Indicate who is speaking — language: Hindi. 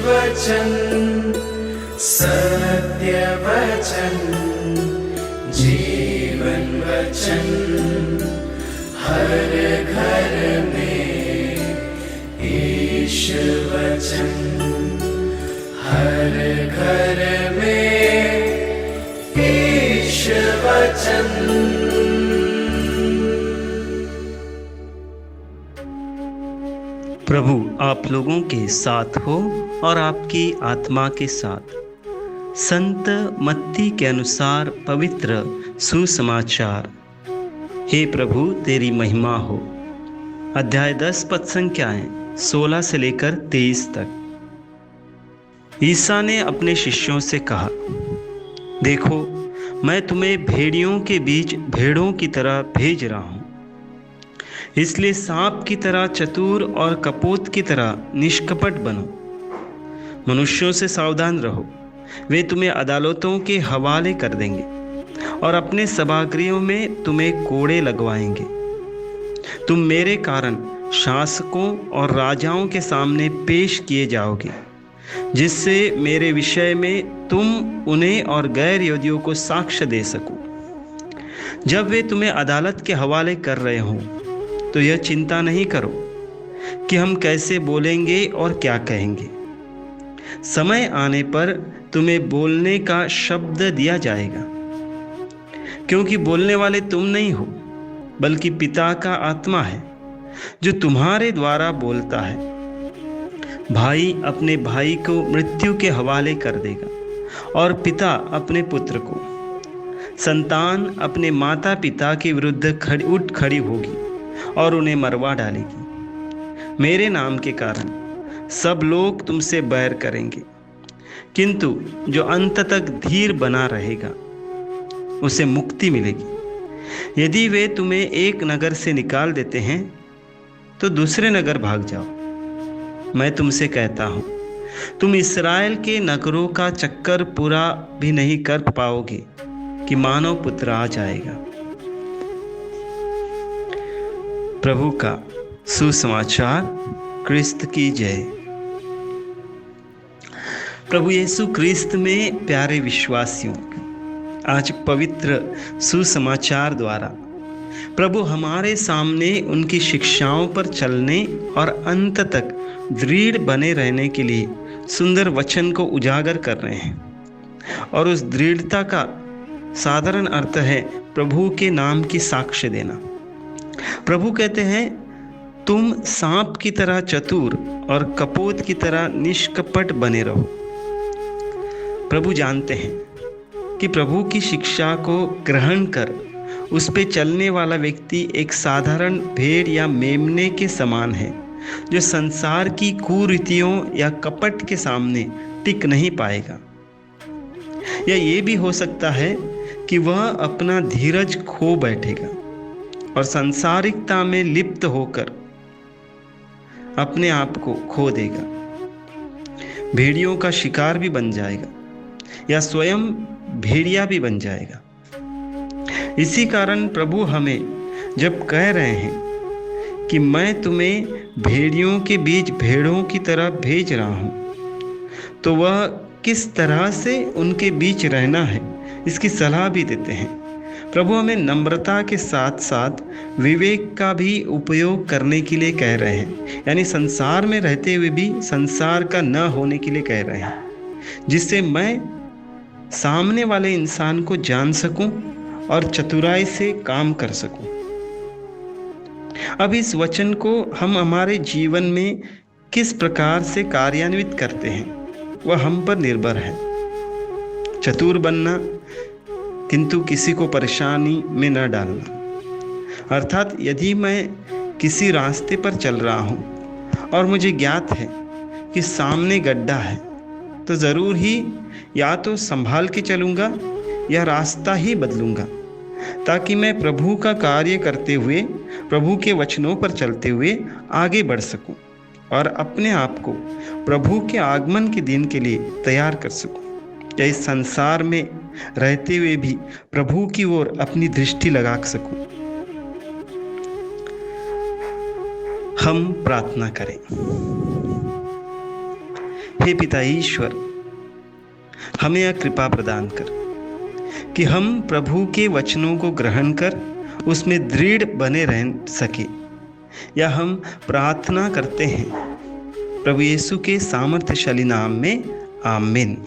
Speaker 1: वचन, सत्य वचन, जीवन वचन, हर घर में ईश वचन, हर घर में ईश वचन।
Speaker 2: प्रभु आप लोगों के साथ हो और आपकी आत्मा के साथ। संत मत्ती के अनुसार पवित्र सुसमाचार। हे प्रभु तेरी महिमा हो। अध्याय 10 पद संख्याएं 16 से लेकर 23 तक। ईसा ने अपने शिष्यों से कहा, देखो मैं तुम्हें भेड़ियों के बीच भेड़ों की तरह भेज रहा हूँ। इसलिए सांप की तरह चतुर और कपोत की तरह निष्कपट बनो। मनुष्यों से सावधान रहो, वे तुम्हें अदालतों के हवाले कर देंगे और अपने सभागृहों में तुम्हें कोड़े लगवाएंगे। तुम मेरे कारण शासकों और राजाओं के सामने पेश किए जाओगे, जिससे मेरे विषय में तुम उन्हें और गैर यहूदियों को साक्ष्य दे सको। जब वे तुम्हें अदालत के हवाले कर रहे हों तो यह चिंता नहीं करो कि हम कैसे बोलेंगे और क्या कहेंगे। समय आने पर तुम्हें बोलने का शब्द दिया जाएगा, क्योंकि बोलने वाले तुम नहीं हो, बल्कि पिता का आत्मा है जो तुम्हारे द्वारा बोलता है। भाई अपने भाई को मृत्यु के हवाले कर देगा और पिता अपने पुत्र को। संतान अपने माता पिता के विरुद्ध उठ खड़ी होगी और उन्हें मरवा डालेगी। मेरे नाम के कारण सब लोग तुमसे बैर करेंगे, किंतु जो अंत तक धीर बना रहेगा उसे मुक्ति मिलेगी। यदि वे तुम्हें एक नगर से निकाल देते हैं तो दूसरे नगर भाग जाओ। मैं तुमसे कहता हूं, तुम इस्राएल के नगरों का चक्कर पूरा भी नहीं कर पाओगे कि मानव पुत्र आ जाएगा। प्रभु का सुसमाचार। क्रिस्त की जय। प्रभु यीशु क्रिस्त में प्यारे विश्वासियों, आज पवित्र सुसमाचार द्वारा प्रभु हमारे सामने उनकी शिक्षाओं पर चलने और अंत तक दृढ़ बने रहने के लिए सुंदर वचन को उजागर कर रहे हैं। और उस दृढ़ता का साधारण अर्थ है प्रभु के नाम की साक्ष्य देना। प्रभु कहते हैं, तुम सांप की तरह चतुर और कपोत की तरह निष्कपट बने रहो। प्रभु जानते हैं कि प्रभु की शिक्षा को ग्रहण कर उस पे चलने वाला व्यक्ति एक साधारण भेड़ या मेमने के समान है, जो संसार की कुरीतियों या कपट के सामने टिक नहीं पाएगा। या ये भी हो सकता है कि वह अपना धीरज खो बैठेगा और सांसारिकता में लिप्त होकर अपने आप को खो देगा, भेड़ियों का शिकार भी बन जाएगा या स्वयं भेड़िया भी बन जाएगा। इसी कारण प्रभु हमें जब कह रहे हैं कि मैं तुम्हें भेड़ियों के बीच भेड़ों की तरह भेज रहा हूं, तो वह किस तरह से उनके बीच रहना है इसकी सलाह भी देते हैं। प्रभु हमें नम्रता के साथ साथ विवेक का भी उपयोग करने के लिए कह रहे हैं, यानी संसार में रहते हुए भी संसार का न होने के लिए कह रहे हैं, जिससे मैं सामने वाले इंसान को जान सकूं और चतुराई से काम कर सकूं। अब इस वचन को हम हमारे जीवन में किस प्रकार से कार्यान्वित करते हैं वह हम पर निर्भर है। चतुर बनना, किंतु किसी को परेशानी में न डालना। अर्थात यदि मैं किसी रास्ते पर चल रहा हूँ और मुझे ज्ञात है कि सामने गड्ढा है, तो ज़रूर ही या तो संभाल के चलूँगा या रास्ता ही बदलूँगा, ताकि मैं प्रभु का कार्य करते हुए, प्रभु के वचनों पर चलते हुए आगे बढ़ सकूं और अपने आप को प्रभु के आगमन के दिन के लिए तैयार कर सकूं, या इस संसार में रहते हुए भी प्रभु की ओर अपनी दृष्टि लगा सकूं। हम प्रार्थना करें। हे पिता ईश्वर, हमें यह कृपा प्रदान कर कि हम प्रभु के वचनों को ग्रहण कर उसमें दृढ़ बने रह सके। या हम प्रार्थना करते हैं प्रभु यीशु के सामर्थ्यशाली नाम में, आमीन।